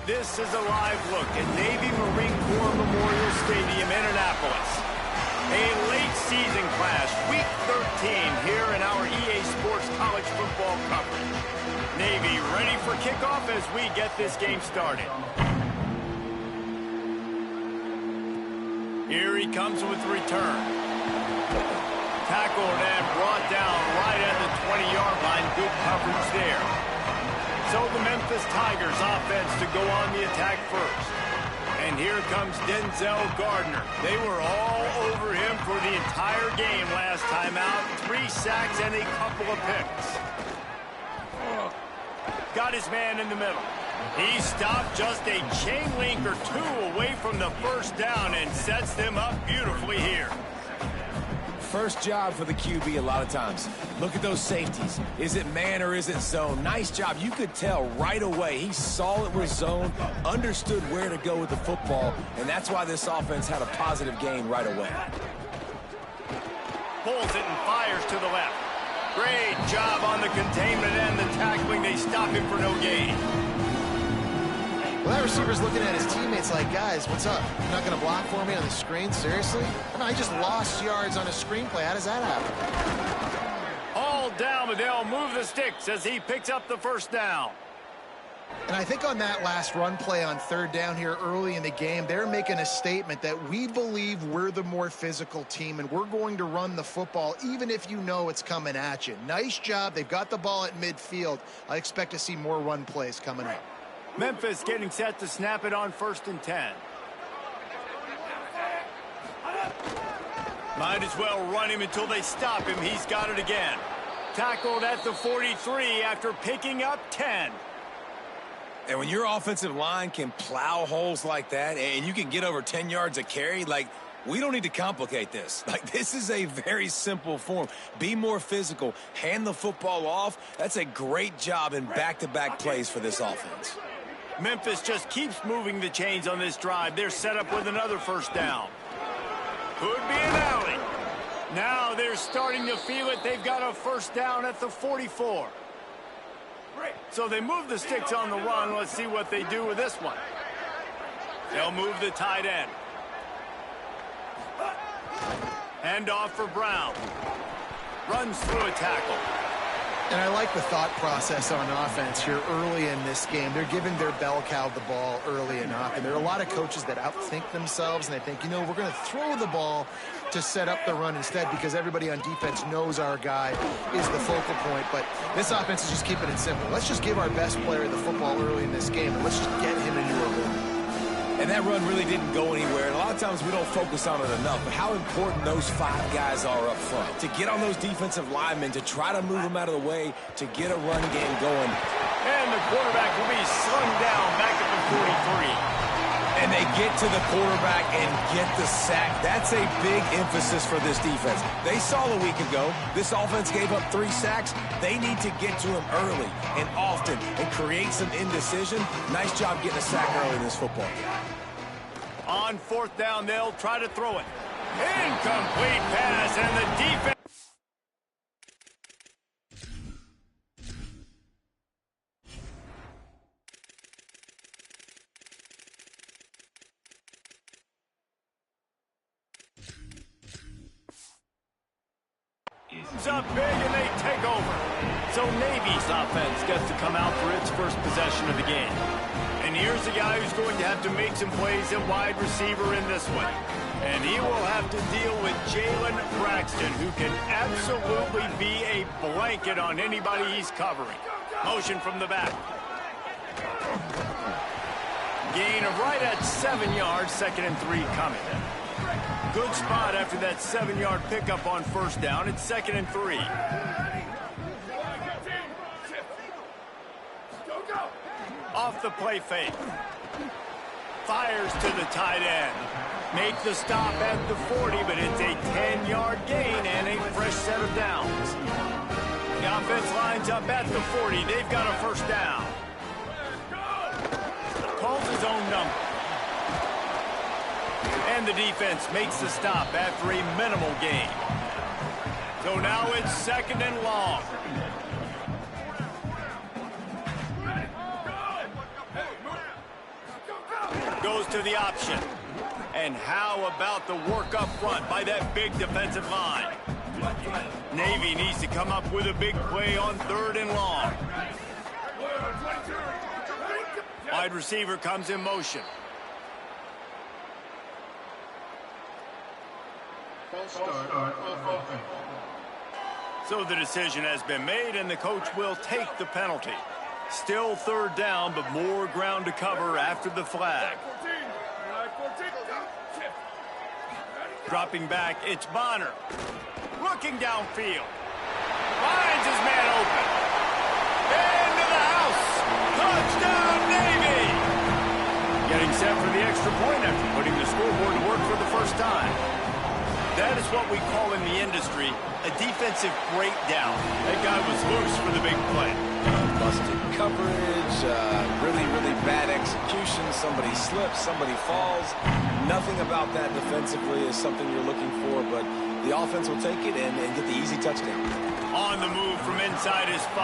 This is a live look at Navy Marine Corps Memorial Stadium in Annapolis. A late season clash, week 13 here in our EA Sports College football coverage. Navy ready for kickoff as we get this game started. Here he comes with the return. Tackled and brought down right at the 20-yard line. Good coverage there. So the Memphis Tigers offense to go on the attack first. And here comes Denzel Gardner. They were all over him for the entire game last time out. 3 sacks and a couple of picks. Got his man in the middle. He stopped just a chain link or 2 away from the first down and sets them up beautifully here. First job for the QB a lot of times. Look at those safeties. Is it man or is it zone? Nice job. You could tell right away. He saw it was zone, understood where to go with the football, and that's why this offense had a positive gain right away. Pulls it and fires to the left. Great job on the containment and the tackling. They stop him for no gain. Well, that receiver's looking at his teammates like, guys, what's up? You're not going to block for me on the screen? Seriously? I just lost yards on a screenplay. How does that happen? All down, but they'll move the sticks as he picks up the first down. And I think on that last run play on third down here early in the game, they're making a statement that we believe we're the more physical team and we're going to run the football even if you know it's coming at you. Nice job. They've got the ball at midfield. I expect to see more run plays coming up. Memphis getting set to snap it on 1st and 10. Might as well run him until they stop him. He's got it again. Tackled at the 43 after picking up 10. And when your offensive line can plow holes like that and you can get over 10 yards a carry, like, we don't need to complicate this. Like, this is a very simple form. Be more physical. Hand the football off. That's a great job in back-to-back plays for this offense. Memphis just keeps moving the chains on this drive. They're set up with another first down. Could be an alley. Now they're starting to feel it. They've got a first down at the 44. So they move the sticks on the run. Let's see what they do with this one. They'll move the tight end. Hand off for Brown. Runs through a tackle. And I like the thought process on offense here early in this game. They're giving their bell cow the ball early enough. And there are a lot of coaches that outthink themselves, and they think, you know, we're going to throw the ball to set up the run instead because everybody on defense knows our guy is the focal point. But this offense is just keeping it simple. Let's just give our best player the football early in this game, and let's just get him into a rhythm. And that run really didn't go anywhere. And a lot of times we don't focus on it enough. But how important those 5 guys are up front. To get on those defensive linemen, to try to move them out of the way, to get a run game going. And the quarterback will be slung down back at the 43. And they get to the quarterback and get the sack. That's a big emphasis for this defense. They saw a week ago, this offense gave up 3 sacks. They need to get to him early and often and create some indecision. Nice job getting a sack early in this football game. On 4th down, they'll try to throw it. Incomplete pass, and the defense. Up big and they take over. So Navy's offense gets to come out for its first possession of the game. And here's a guy who's going to have to make some plays at wide receiver in this one. And he will have to deal with Jalen Braxton, who can absolutely be a blanket on anybody he's covering. Motion from the back. Gain of right at 7 yards, 2nd and 3 coming. Good spot after that 7-yard pickup on 1st down. It's 2nd and 3. Off the play fake. Fires to the tight end. Make the stop at the 40, but it's a 10-yard gain and a fresh set of downs. The offense lines up at the 40. They've got a first down. Calls his own number. And the defense makes the stop after a minimal gain. So now it's 2nd and long. goes to the option. And how about the work up front by that big defensive line? Navy needs to come up with a big play on 3rd and long. Wide receiver comes in motion. So the decision has been made, and the coach will take the penalty. Still 3rd down, but more ground to cover after the flag. Dropping back, it's Bonner. Looking downfield. Finds his man open. Into the house. Touchdown, Navy! Getting set for the extra point after putting the scoreboard to work for the first time. That is what we call in the industry a defensive breakdown. That guy was loose for the big play. Busted coverage, really bad execution. Somebody slips, somebody falls. Nothing about that defensively is something you're looking for, but the offense will take it and get the easy touchdown. On the move from inside his 5.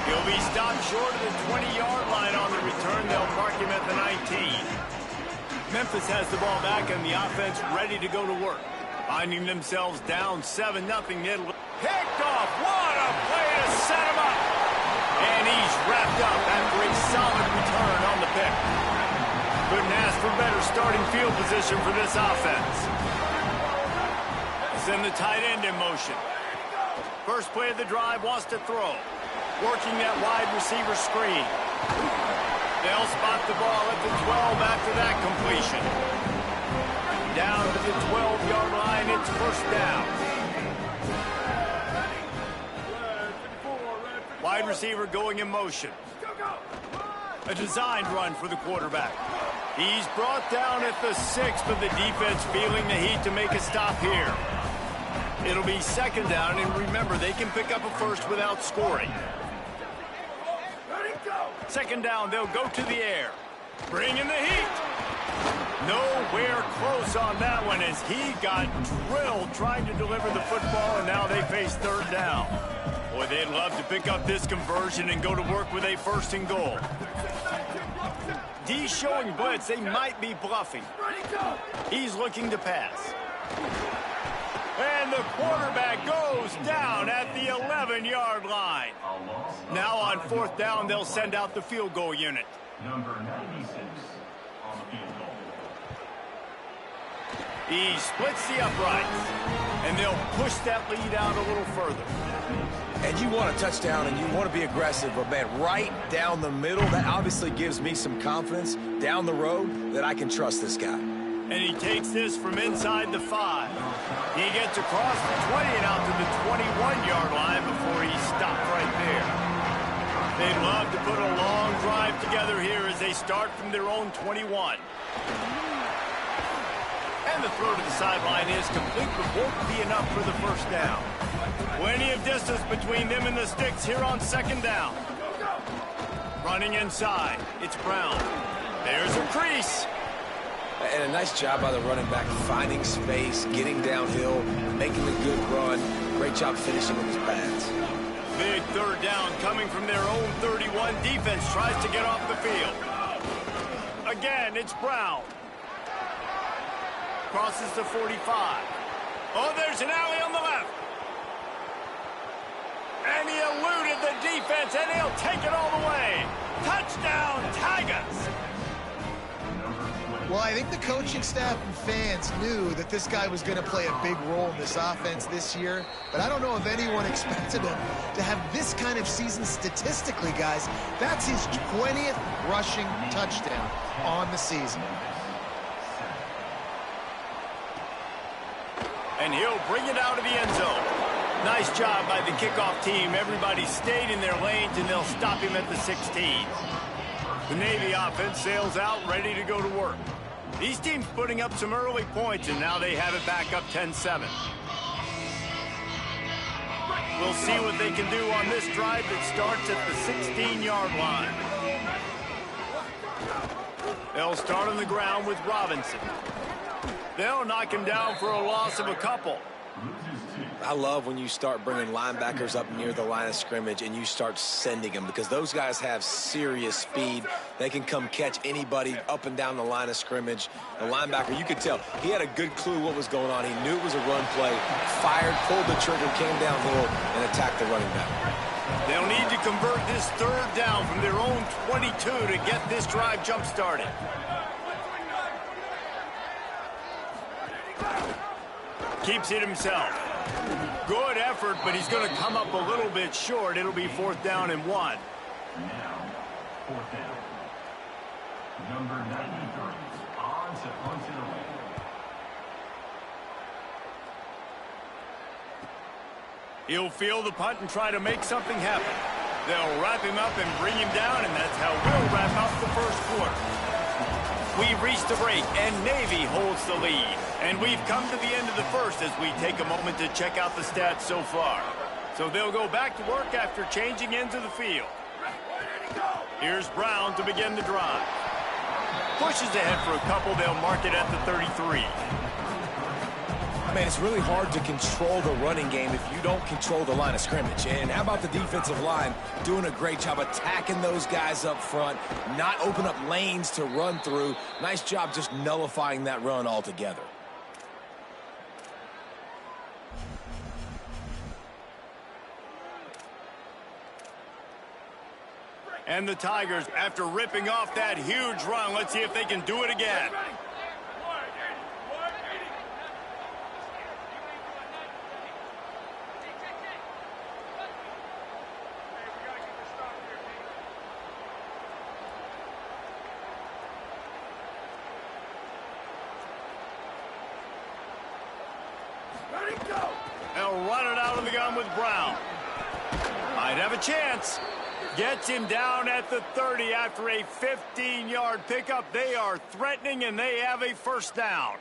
He'll be stopped short of the 20-yard line on the return. They'll mark him at the 19. Memphis has the ball back and the offense ready to go to work. Finding themselves down 7-0. Picked off. What a play to set him up. And he's wrapped up after a solid return on the pick. Couldn't ask for better starting field position for this offense. Send the tight end in motion. First play of the drive, wants to throw. Working that wide receiver screen. They'll spot the ball at the 12 after that completion. Down to the 12-yard line, it's 1st down. Wide receiver going in motion. A designed run for the quarterback. He's brought down at the 6, but the defense feeling the heat to make a stop here. It'll be 2nd down, and remember, they can pick up a first without scoring. 2nd down, they'll go to the air. Bring in the heat. Nowhere close on that one as he got drilled trying to deliver the football, and now they face 3rd down. Boy, they'd love to pick up this conversion and go to work with a 1st and goal. D showing blitz. They might be bluffing. He's looking to pass. And the quarterback goes down at the 11-yard line. Now on 4th down, they'll send out the field goal unit. Number 96 on the field goal. He splits the uprights, and they'll push that lead out a little further. And you want a touchdown and you want to be aggressive, but man, right down the middle, that obviously gives me some confidence down the road that I can trust this guy. And he takes this from inside the 5. He gets across the 20 and out to the 21-yard line before he stopped right there. They'd love to put a long drive together here as they start from their own 21. And the throw to the sideline is complete, but won't be enough for the 1st down. Plenty of distance between them and the sticks here on 2nd down. Running inside, it's Brown. There's a crease. And a nice job by the running back, finding space, getting downhill, making a good run. Great job finishing with his pads. Big 3rd down coming from their own 31. Defense tries to get off the field. Again, it's Brown. Crosses the 45. Oh, there's an alley on the left. And he eluded the defense, and he'll take it all the way. Touchdown, Tigers! Well, I think the coaching staff and fans knew that this guy was going to play a big role in this offense this year, but I don't know if anyone expected him to have this kind of season statistically, guys. That's his 20th rushing touchdown on the season. And he'll bring it out of the end zone. Nice job by the kickoff team. Everybody stayed in their lanes, and they'll stop him at the 16. The Navy offense sails out, ready to go to work. These teams putting up some early points, and now they have it back up 10-7. We'll see what they can do on this drive that starts at the 16-yard line. They'll start on the ground with Robinson. They'll knock him down for a loss of a couple. I love when you start bringing linebackers up near the line of scrimmage and you start sending them, because those guys have serious speed. They can come catch anybody up and down the line of scrimmage. The linebacker, you could tell, he had a good clue what was going on. He knew it was a run play, fired, pulled the trigger, came downhill, and attacked the running back. They'll need to convert this third down from their own 22 to get this drive jump-started. Keeps it himself. Good effort, but he's going to come up a little bit short. It'll be 4th down and 1. Now, 4th down. Number 93 on to punt it away. He'll field the punt and try to make something happen. They'll wrap him up and bring him down, and that's how we'll wrap up the first quarter. We've reached the break, and Navy holds the lead. And we've come to the end of the first as we take a moment to check out the stats so far. So they'll go back to work after changing into the field. Here's Brown to begin the drive. Pushes ahead for a couple. They'll mark it at the 33. Man, it's really hard to control the running game if you don't control the line of scrimmage. And how about the defensive line doing a great job attacking those guys up front, not open up lanes to run through. Nice job just nullifying that run altogether. And the Tigers, after ripping off that huge run, let's see if they can do it again. They'll run it out of the gun with Brown. Might have a chance. Gets him down at the 30 after a 15-yard pickup. They are threatening, and they have a first down.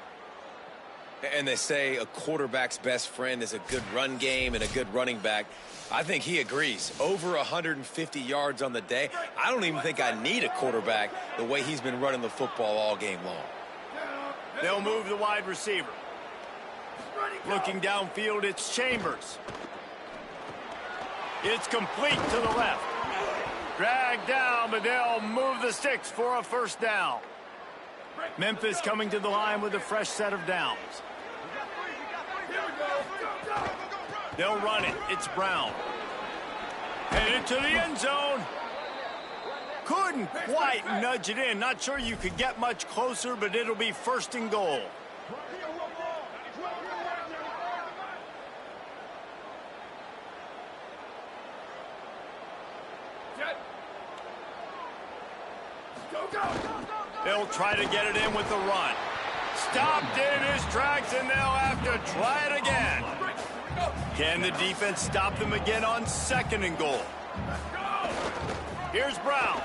And they say a quarterback's best friend is a good run game and a good running back. I think he agrees. Over 150 yards on the day. I don't even think I need a quarterback the way he's been running the football all game long. They'll move the wide receiver. Looking downfield, it's Chambers. It's complete to the left. Dragged down, but they'll move the sticks for a first down. Memphis coming to the line with a fresh set of downs. They'll run it. It's Brown. Headed to the end zone. Couldn't quite nudge it in. Not sure you could get much closer, but it'll be 1st and goal. They'll try to get it in with the run. Stopped in his tracks, and they'll have to try it again. Can the defense stop them again on 2nd and goal? Here's Brown.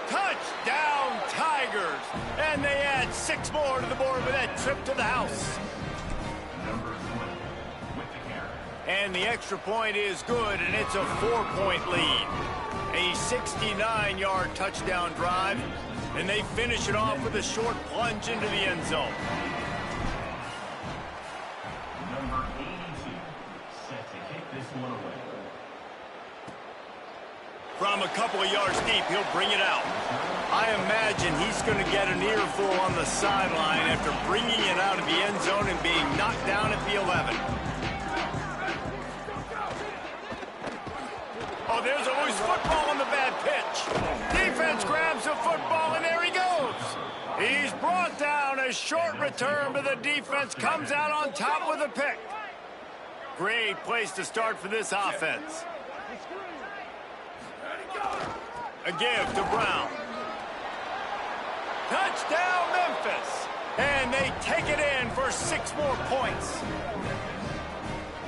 Touchdown, Tigers. And they add 6 more to the board with that trip to the house. And the extra point is good, and it's a 4-point lead. A 69-yard touchdown drive, and they finish it off with a short plunge into the end zone. Number 82, set to kick this one away. From a couple of yards deep, he'll bring it out. I imagine he's going to get an earful on the sideline after bringing it out of the end zone and being knocked down at the 11. Oh, there's always football on the bad pitch. Defense grabs the football, and there he goes. He's brought down. A short return, but the defense comes out on top with a pick. Great place to start for this offense. A give to Brown. Touchdown, Memphis. And they take it in for 6 more points.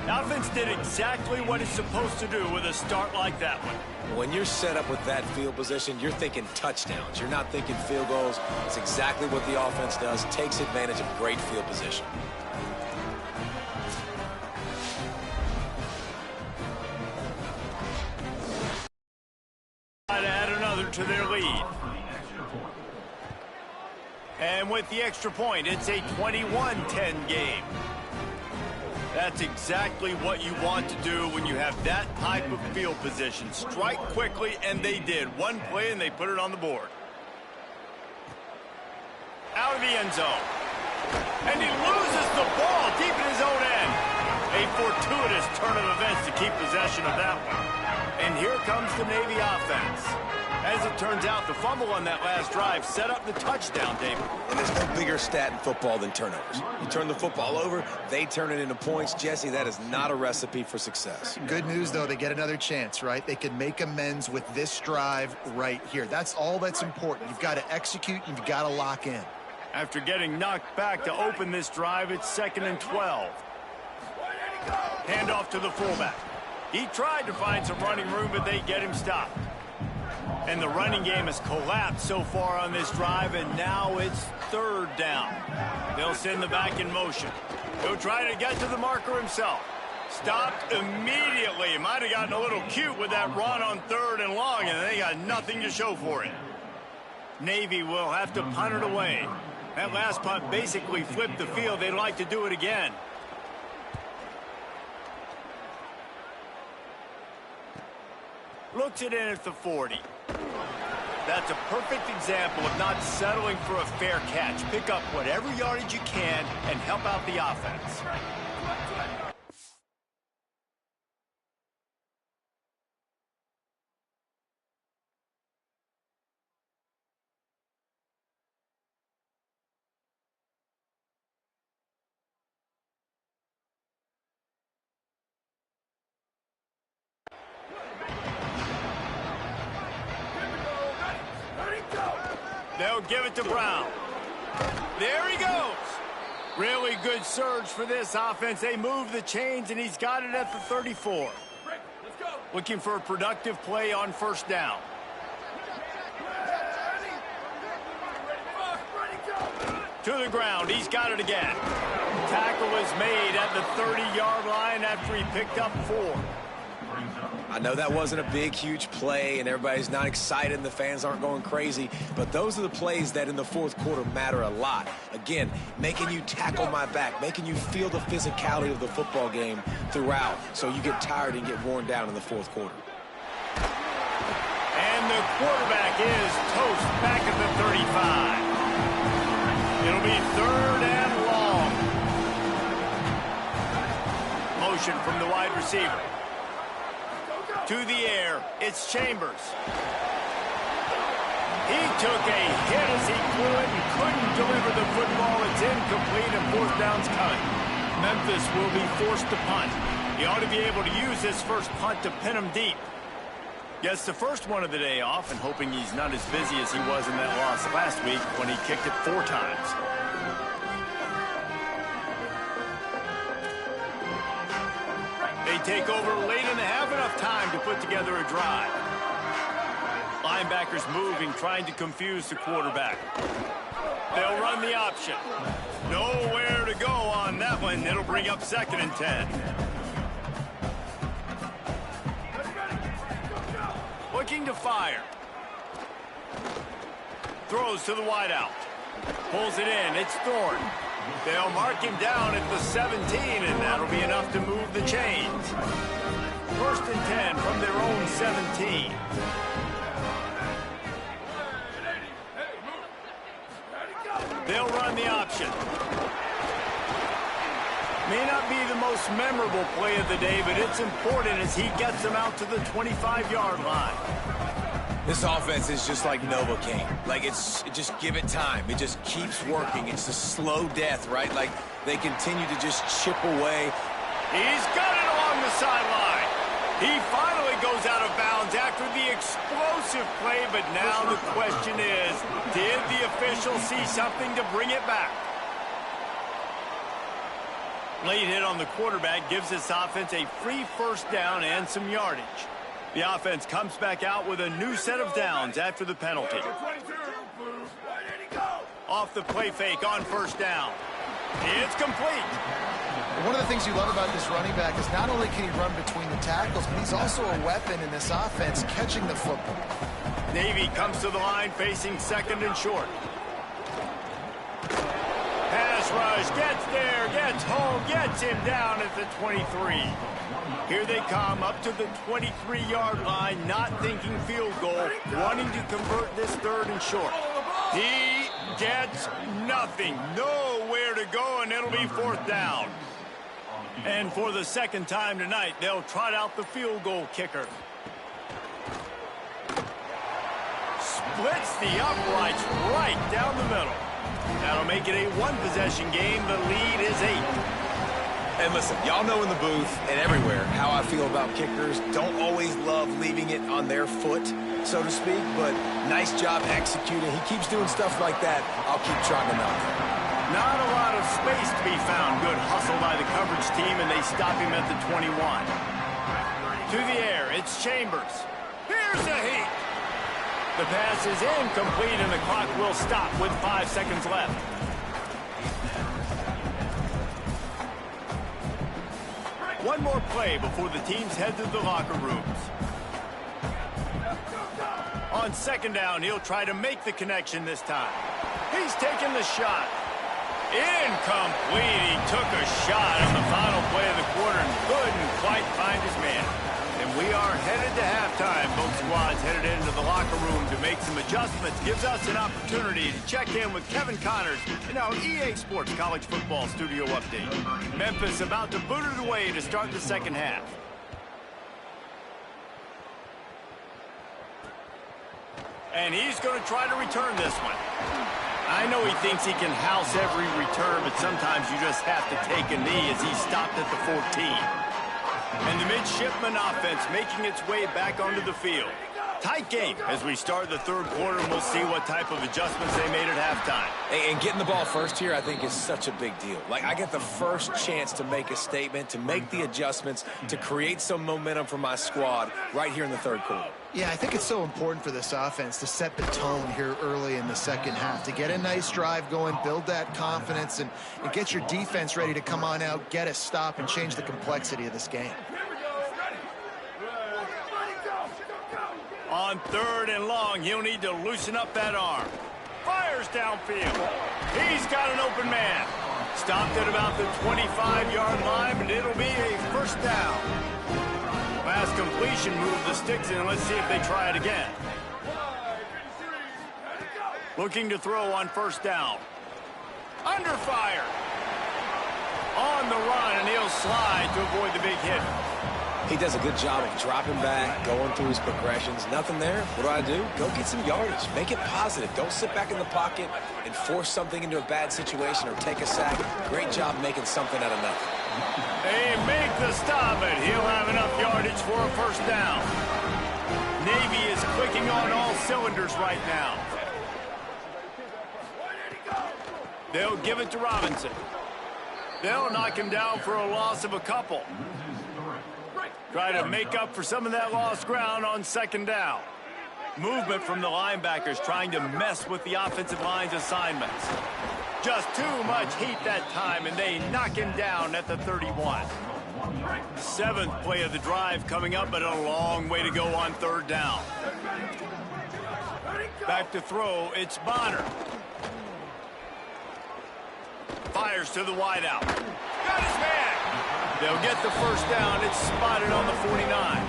The offense did exactly what it's supposed to do with a start like that one. When you're set up with that field position, you're thinking touchdowns. You're not thinking field goals. It's exactly what the offense does, takes advantage of great field position. To add another to their lead. And with the extra point, it's a 21-10 game. That's exactly what you want to do when you have that type of field position. Strike quickly, and they did. One play, and they put it on the board. Out of the end zone. And he loses the ball deep in his own end. A fortuitous turn of events to keep possession of that one. And here comes the Navy offense. As it turns out, the fumble on that last drive set up the touchdown, David. And there's no bigger stat in football than turnovers. You turn the football over, they turn it into points. Jesse, that is not a recipe for success. Good news, though, they get another chance, right? They can make amends with this drive right here. That's all that's important. You've got to execute, and you've got to lock in. After getting knocked back to open this drive, it's 2nd and 12. Handoff to the fullback. He tried to find some running room, but they get him stopped. And the running game has collapsed so far on this drive, and now it's 3rd down. They'll send the back in motion. He'll try to get to the marker himself. Stopped immediately. Might have gotten a little cute with that run on 3rd and long, and they got nothing to show for it. Navy will have to punt it away. That last punt basically flipped the field. They'd like to do it again. Looks it in at the 40. That's a perfect example of not settling for a fair catch. Pick up whatever yardage you can and help out the offense. They'll give it to Brown. There he goes. Really good surge for this offense. They move the chains, and he's got it at the 34. Looking for a productive play on 1st down. To the ground. He's got it again. Tackle is made at the 30-yard line after he picked up 4. I know that wasn't a big, huge play, and everybody's not excited, and the fans aren't going crazy, but those are the plays that in the 4th quarter matter a lot. Again, making you tackle my back, making you feel the physicality of the football game throughout, so you get tired and get worn down in the 4th quarter. And the quarterback is toast back at the 35. It'll be 3rd and long. Motion from the wide receiver. To the air, it's Chambers. He took a hit as he flew it and couldn't deliver the football. It's incomplete and 4th down's coming. Memphis will be forced to punt. He ought to be able to use this first punt to pin him deep. Gets the first one of the day off, and hoping he's not as busy as he was in that loss last week when he kicked it 4 times. They take over late and they have enough time to put together a drive. Linebackers moving, trying to confuse the quarterback. They'll run the option. Nowhere to go on that one. It'll bring up 2nd and 10. Looking to fire. Throws to the wideout. Pulls it in. It's Thorne. They'll mark him down at the 17, and that'll be enough to move the chains. 1st and 10 from their own 17. They'll run the option. May not be the most memorable play of the day, but it's important as he gets them out to the 25-yard line. This offense is just like Novocaine. Like, just give it time. It just keeps working. It's a slow death, right? Like, they continue to just chip away. He's got it along the sideline. He finally goes out of bounds after the explosive play, but now the question is, did the official see something to bring it back? Late hit on the quarterback gives this offense a free 1st down and some yardage. The offense comes back out with a new set of downs after the penalty. Off the play fake on 1st down. It's complete. One of the things you love about this running back is not only can he run between the tackles, but he's also a weapon in this offense catching the football. Navy comes to the line facing 2nd and short. Pass pass rush, gets there, gets home, gets him down at the 23. Here they come up to the 23-yard line, not thinking field goal, wanting to convert this third and short. He gets nothing, nowhere to go, and it'll be fourth down. And for the second time tonight, they'll trot out the field goal kicker. Splits the uprights right down the middle. That'll make it a one-possession game. The lead is 8. And listen, y'all know in the booth and everywhere how I feel about kickers. Don't always love leaving it on their foot, so to speak, but nice job executing. He keeps doing stuff like that. I'll keep trying him out. Not a lot of space to be found. Good hustle by the coverage team, and they stop him at the 21. To the air, it's Chambers. Here's a heat. The pass is incomplete, and the clock will stop with 5 seconds left. One more play before the teams head to the locker rooms. On second down, he'll try to make the connection this time. He's taking the shot. Incomplete. He took a shot on the final play of the quarter and couldn't quite find his man. And we are headed to halftime. Both squads headed into the locker room to make some adjustments. Gives us an opportunity to check in with Kevin Connors in our EA Sports College Football Studio Update. Memphis about to boot it away to start the second half. And he's going to try to return this one. I know he thinks he can house every return, but sometimes you just have to take a knee as he stopped at the 14. And the midshipman offense making its way back onto the field. Tight game as we start the third quarter, and we'll see what type of adjustments they made at halftime. And getting the ball first here, I think, is such a big deal. Like, I get the first chance to make a statement, to make the adjustments, to create some momentum for my squad right here in the third quarter. Yeah, I think it's so important for this offense to set the tone here early in the second half, to get a nice drive going, build that confidence, and get your defense ready to come on out, get a stop, and change the complexity of this game. On third and long, he'll need to loosen up that arm. Fires downfield. He's got an open man. Stopped at about the 25-yard line, but it'll be a first down. Last completion moved the sticks in. Let's see if they try it again. Looking to throw on first down. Under fire. On the run, and he'll slide to avoid the big hit. He does a good job of dropping back, going through his progressions. Nothing there. What do? Go get some yardage. Make it positive. Don't sit back in the pocket and force something into a bad situation or take a sack. Great job making something out of nothing. They make the stop, and he'll have enough yardage for a first down. Navy is clicking on all cylinders right now. They'll give it to Robinson. They'll knock him down for a loss of a couple. Try to make up for some of that lost ground on second down. Movement from the linebackers trying to mess with the offensive line's assignments. Just too much heat that time, and they knock him down at the 31. Seventh play of the drive coming up, but a long way to go on third down. Back to throw, it's Bonner. Fires to the wideout. Got his man. They'll get the first down. It's spotted on the 49.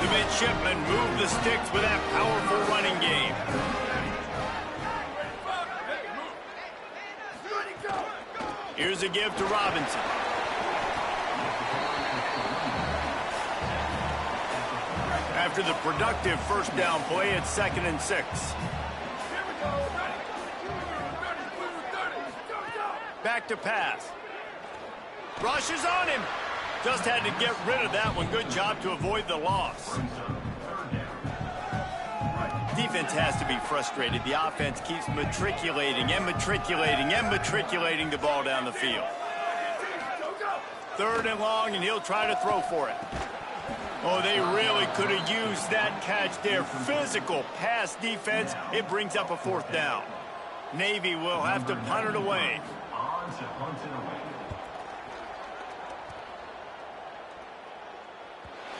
The midshipmen move the sticks with that powerful running game. Here's a give to Robinson. After the productive first down play, it's 2nd and 6. Back to pass. Rushes on him. Just had to get rid of that one. Good job to avoid the loss. Defense has to be frustrated. The offense keeps matriculating and matriculating and matriculating the ball down the field. Third and long, and he'll try to throw for it. Oh, they really could have used that catch there. Physical pass defense. It brings up a fourth down. Navy will have to punt it away.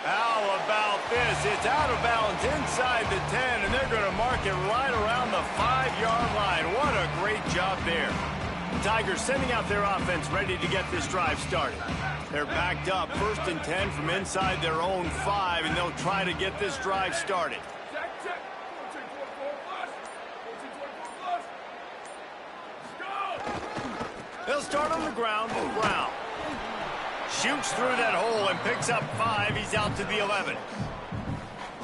How about this? It's out of bounds inside the 10, and they're going to mark it right around the 5-yard line. What a great job there. Tigers sending out their offense ready to get this drive started. They're backed up 1st and 10 from inside their own 5, and they'll try to get this drive started. They'll start on the ground with Brown. Shoots through that hole and picks up 5. He's out to the 11.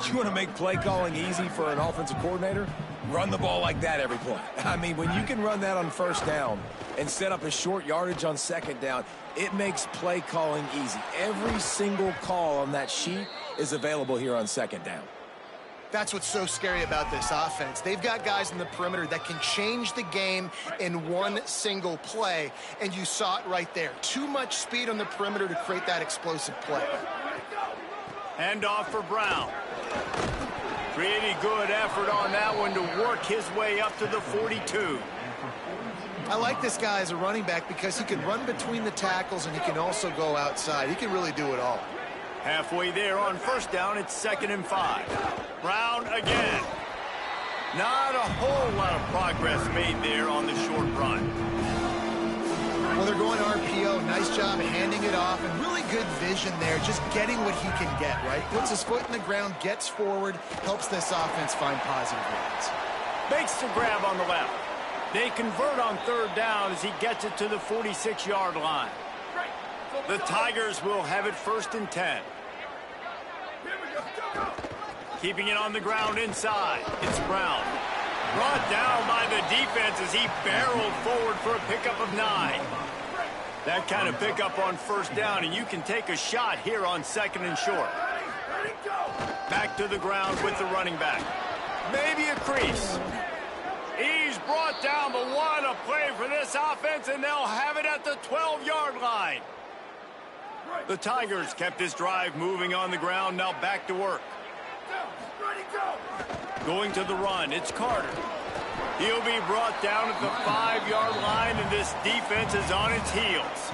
You want to make play calling easy for an offensive coordinator? Run the ball like that every play. I mean, when you can run that on 1st down and set up a short yardage on 2nd down, it makes play calling easy. Every single call on that sheet is available here on 2nd down. That's what's so scary about this offense. They've got guys in the perimeter that can change the game in one single play, and you saw it right there. Too much speed on the perimeter to create that explosive play. Hand off for Brown. Pretty good effort on that one to work his way up to the 42. I like this guy as a running back because he can run between the tackles and he can also go outside. He can really do it all. Halfway there on 1st down, it's 2nd and 5. Brown again. Not a whole lot of progress made there on the short run. Well, they're going RPO. Nice job handing it off, and really good vision there, just getting what he can get, right? Puts his foot in the ground, gets forward, helps this offense find positive runs. Makes the grab on the left. They convert on 3rd down as he gets it to the 46-yard line. The Tigers will have it 1st and 10. Keeping it on the ground inside. It's Brown. Brought down by the defense as he barreled forward for a pickup of 9. That kind of pickup on 1st down, and you can take a shot here on 2nd and short. Back to the ground with the running back. Maybe a crease. He's brought down, but what a play for this offense, and they'll have it at the 12-yard line. The Tigers kept this drive moving on the ground, now back to work. Going to the run, it's Carter. He'll be brought down at the 5-yard line, and this defense is on its heels.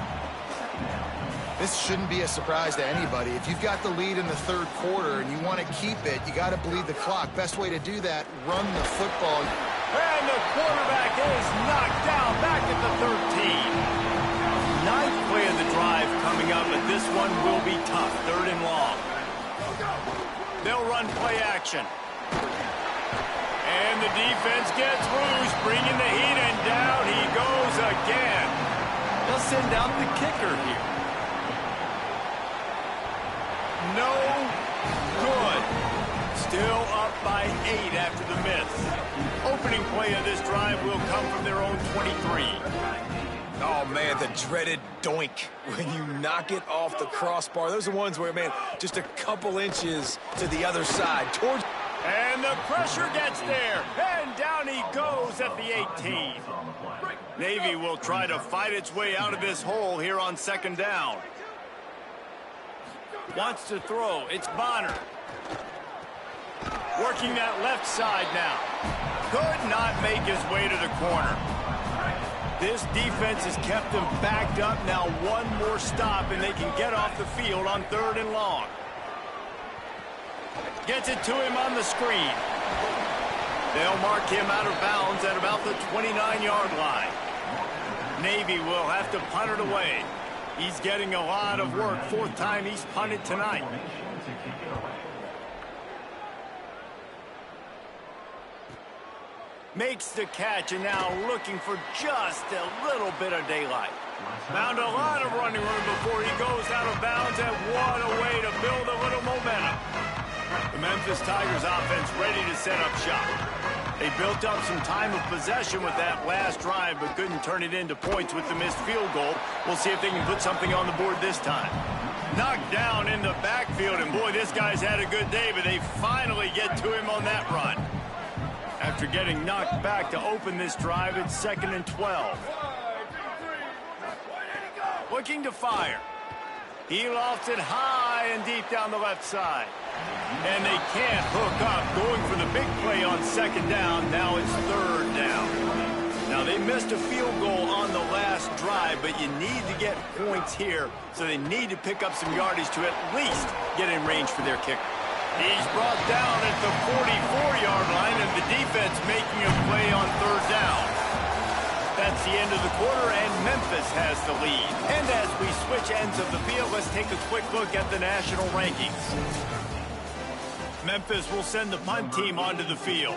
This shouldn't be a surprise to anybody. If you've got the lead in the 3rd quarter and you want to keep it, you got to bleed the clock. Best way to do that, run the football. And the quarterback is knocked down back at the 13. 9th play of the drive coming up, but this one will be tough. 3rd and long. They'll run play action. And the defense gets loose, bringing the heat, and down he goes again. They'll send out the kicker here. No good. Still up by 8 after the miss. Opening play of this drive will come from their own 23. Oh, man, the dreaded doink when you knock it off the crossbar. Those are the ones where, man, just a couple inches to the other side. Towards. And the pressure gets there. And down he goes at the 18. Navy will try to fight its way out of this hole here on 2nd down. Wants to throw. It's Bonner. Working that left side now. Could not make his way to the corner. This defense has kept them backed up. Now one more stop, and they can get off the field on 3rd and long. Gets it to him on the screen. They'll mark him out of bounds at about the 29-yard line. Navy will have to punt it away. He's getting a lot of work. 4th time he's punted tonight. Makes the catch, and now looking for just a little bit of daylight. Found a lot of running room before he goes out of bounds, and what a way to build a little momentum. The Memphis Tigers offense ready to set up shop. They built up some time of possession with that last drive, but couldn't turn it into points with the missed field goal. We'll see if they can put something on the board this time. Knocked down in the backfield, and boy, this guy's had a good day, but they finally get to him on that run. After getting knocked back to open this drive, it's 2nd and 12. Looking to fire. He lofts it high and deep down the left side. And they can't hook up. Going for the big play on 2nd down. Now it's 3rd down. Now they missed a field goal on the last drive, but you need to get points here, so they need to pick up some yardage to at least get in range for their kicker. He's brought down at the 44-yard line, and the defense making a play on 3rd down. That's the end of the quarter, and Memphis has the lead. And as we switch ends of the field, let's take a quick look at the national rankings. Memphis will send the punt team onto the field.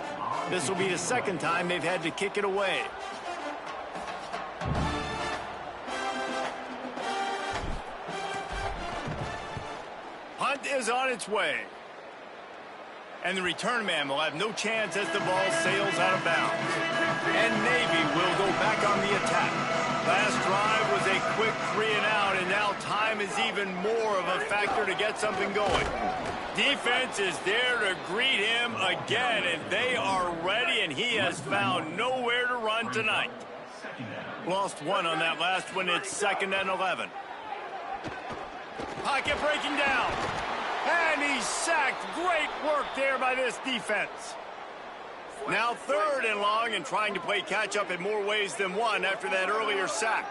This will be the second time they've had to kick it away. Punt is on its way. And the return man will have no chance as the ball sails out of bounds. And Navy will go back on the attack. Last drive was a quick 3-and-out, and now time is even more of a factor to get something going. Defense is there to greet him again, and they are ready, and he has found nowhere to run tonight. Lost one on that last one. It's 2nd and 11. Pocket breaking down. And he's sacked. Great work there by this defense. Now 3rd and long, and trying to play catch-up in more ways than one after that earlier sack.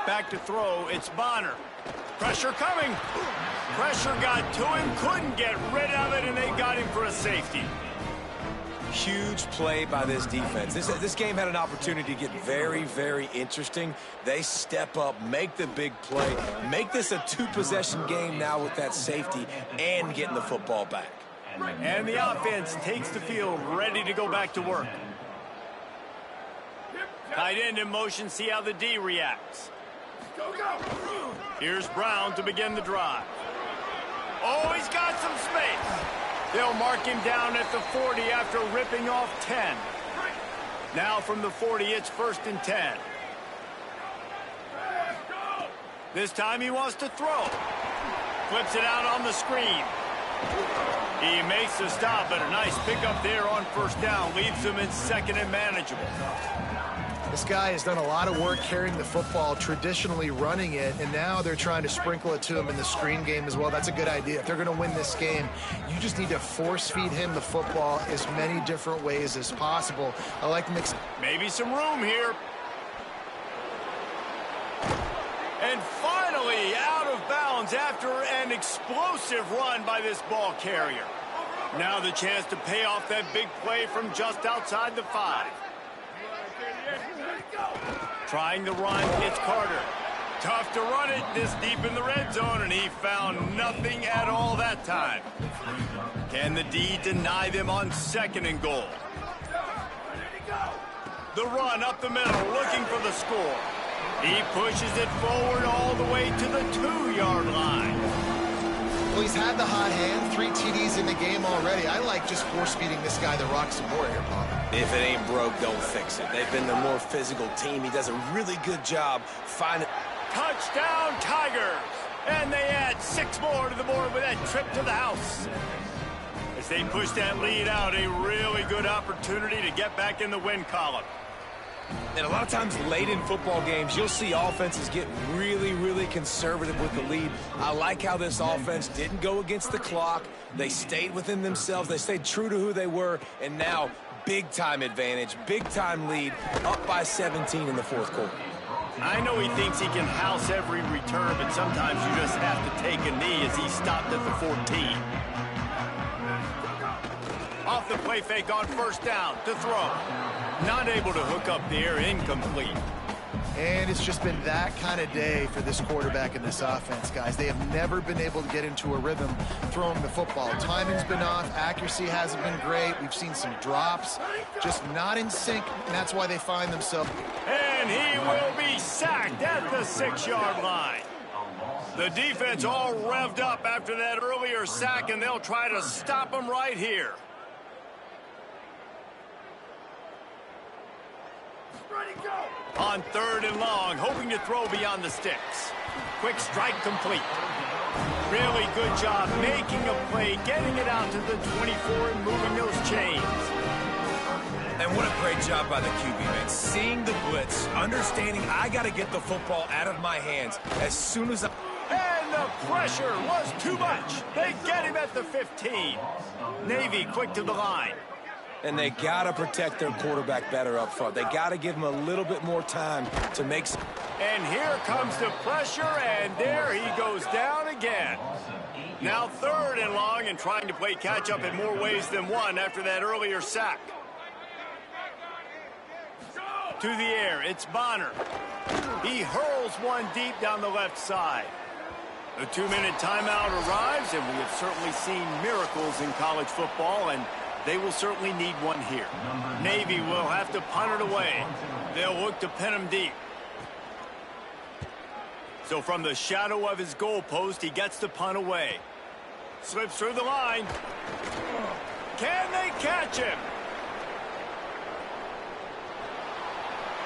Back to throw. It's Bonner. Pressure coming. Pressure got to him. Couldn't get rid of it, and they got him for a safety. Huge play by this defense. This game had an opportunity to get very, very interesting. They step up, make the big play, make this a 2-possession game now with that safety and getting the football back. And the offense takes the field, ready to go back to work. Tight end in motion, see how the D reacts. Here's Brown to begin the drive. Oh, he's got some space. They'll mark him down at the 40 after ripping off 10. Now from the 40, it's 1st and 10. This time he wants to throw. Flips it out on the screen. He makes the stop, but a nice pickup there on 1st down. Leaves him in 2nd and manageable. This guy has done a lot of work carrying the football, traditionally running it, and now they're trying to sprinkle it to him in the screen game as well. That's a good idea. If they're going to win this game, you just need to force-feed him the football as many different ways as possible. I like the mix. Maybe some room here. And finally out of bounds after an explosive run by this ball carrier. Now the chance to pay off that big play from just outside the 5. Trying to run, it's Carter. Tough to run it this deep in the red zone, and he found nothing at all that time. Can the D deny them on 2nd and goal? The run up the middle, looking for the score. He pushes it forward all the way to the 2-yard line. Well, he's had the hot hand, 3 TDs in the game already. I like just force-feeding this guy the rock some more here, Bob. If it ain't broke, don't fix it. They've been the more physical team. He does a really good job finding... Touchdown, Tigers! And they add 6 more to the board with that trip to the house. As they push that lead out, a really good opportunity to get back in the win column. And a lot of times late in football games, you'll see offenses get really, really conservative with the lead. I like how this offense didn't go against the clock. They stayed within themselves. They stayed true to who they were. And now, big-time advantage, big-time lead, up by 17 in the 4th quarter. I know he thinks he can house every return, but sometimes you just have to take a knee as he stopped at the 14. Off the play fake on 1st down to throw. Not able to hook up there, incomplete. And it's just been that kind of day for this quarterback and this offense, guys. They have never been able to get into a rhythm throwing the football. Timing's been off. Accuracy hasn't been great. We've seen some drops. Just not in sync, and that's why they find themselves. And he will be sacked at the 6-yard line. The defense all revved up after that earlier sack, and they'll try to stop him right here. On 3rd and long, hoping to throw beyond the sticks. Quick strike complete. Really good job making a play, getting it out to the 24 and moving those chains. And what a great job by the QB, man. Seeing the blitz, understanding I got to get the football out of my hands as soon as I... And the pressure was too much. They get him at the 15. Navy quick to the line. And they got to protect their quarterback better up front. They got to give him a little bit more time to make some... And here comes the pressure, and there he goes down again. Now 3rd and long, and trying to play catch-up in more ways than one after that earlier sack. To the air, it's Bonner. He hurls one deep down the left side. The 2-minute timeout arrives, and we have certainly seen miracles in college football, and they will certainly need one here. Navy will have to punt it away. They'll look to pin him deep. So from the shadow of his goalpost, he gets the punt away. Slips through the line. Can they catch him?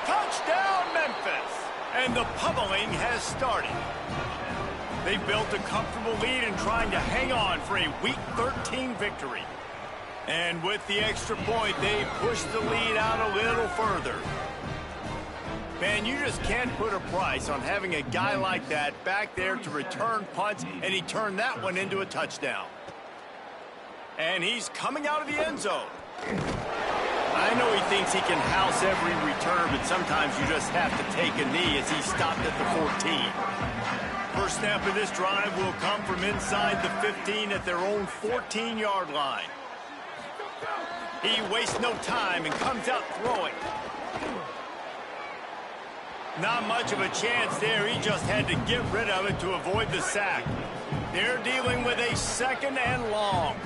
Touchdown, Memphis! And the pummeling has started. They've built a comfortable lead and trying to hang on for a Week 13 victory. And with the extra point, they push the lead out a little further. Man, you just can't put a price on having a guy like that back there to return punts, and he turned that one into a touchdown. And he's coming out of the end zone. I know he thinks he can house every return, but sometimes you just have to take a knee as he stopped at the 14. First snap of this drive will come from inside the 15 at their own 14-yard line. He wastes no time and comes out throwing. Not much of a chance there. He just had to get rid of it to avoid the sack. They're dealing with a 2nd and long.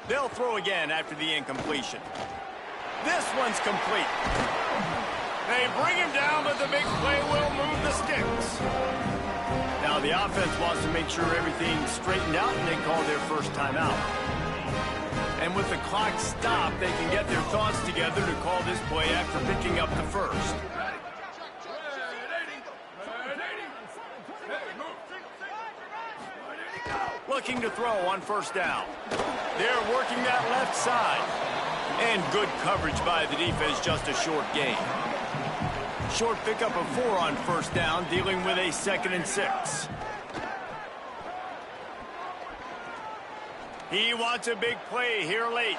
They'll throw again after the incompletion. This one's complete. They bring him down, but the big play will move the sticks. Now the offense wants to make sure everything's straightened out, and they call their first timeout. And with the clock stopped, they can get their thoughts together to call this play after picking up the first. Looking to throw on first down. They're working that left side. And good coverage by the defense, just a short gain. Short pickup of 4 on first down, dealing with a 2nd and 6. He wants a big play here late.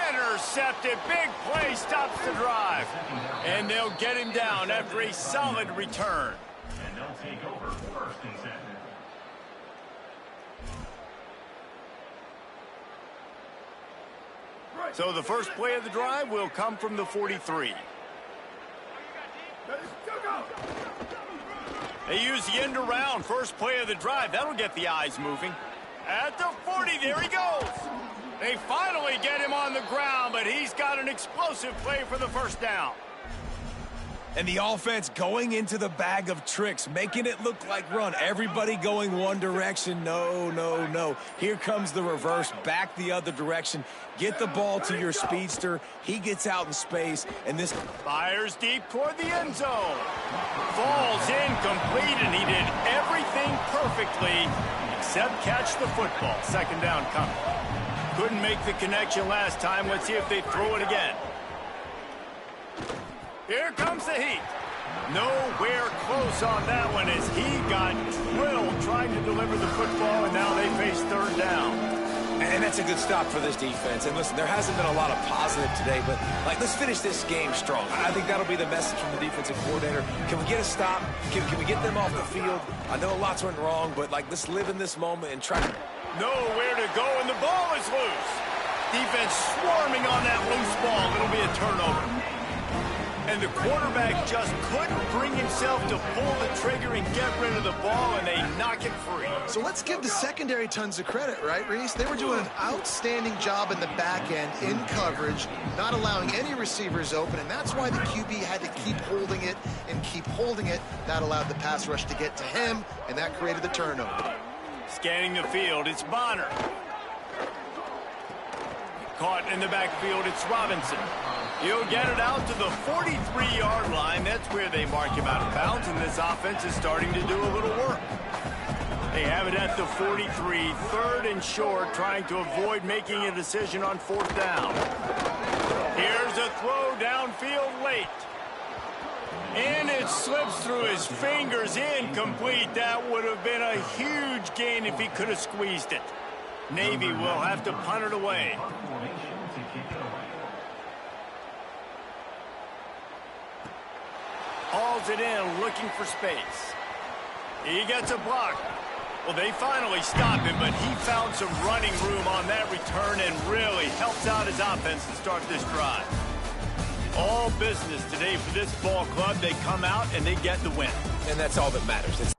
Intercepted. Big play stops the drive. And they'll get him down after a solid return. And they'll take over 1st and 10. So the first play of the drive will come from the 43. They use the end around. First play of the drive. That'll get the eyes moving. At the 40, there he goes. They finally get him on the ground, but he's got an explosive play for the first down. And the offense going into the bag of tricks, making it look like run. Everybody going one direction. No, no, no. Here comes the reverse, back the other direction. Get the ball to your speedster. He gets out in space, and this fires deep toward the end zone. Falls incomplete, and he did everything perfectly except catch the football. 2nd down coming. Couldn't make the connection last time. Let's see if they throw it again. Here comes the heat. Nowhere close on that one as he got drilled trying to deliver the football, and now they face 3rd down. And that's a good stop for this defense. And listen, there hasn't been a lot of positive today, but let's finish this game strong. I think that'll be the message from the defensive coordinator. Can we get a stop? Can we get them off the field? I know lots went wrong, but let's live in this moment and try to... Nowhere to go, and the ball is loose. Defense swarming on that loose ball. It'll be a turnover. And the quarterback just couldn't bring himself to pull the trigger and get rid of the ball, and they knock it free. So let's give the secondary tons of credit, right, Reese? They were doing an outstanding job in the back end, in coverage, not allowing any receivers open, and that's why the QB had to keep holding it and keep holding it. That allowed the pass rush to get to him, and that created the turnover. Scanning the field, it's Bonner. Caught in the backfield, it's Robinson. He'll get it out to the 43-yard line. That's where they mark him out of bounds, and this offense is starting to do a little work. They have it at the 43, 3rd and short, trying to avoid making a decision on 4th down. Here's a throw downfield late. And it slips through his fingers, incomplete. That would have been a huge gain if he could have squeezed it. Navy will have to punt it away. Hauls it in, looking for space. He gets a block. Well, they finally stop him, but he found some running room on that return and really helps out his offense to start this drive. all business today for this ball club. They come out and they get the win. And that's all that matters.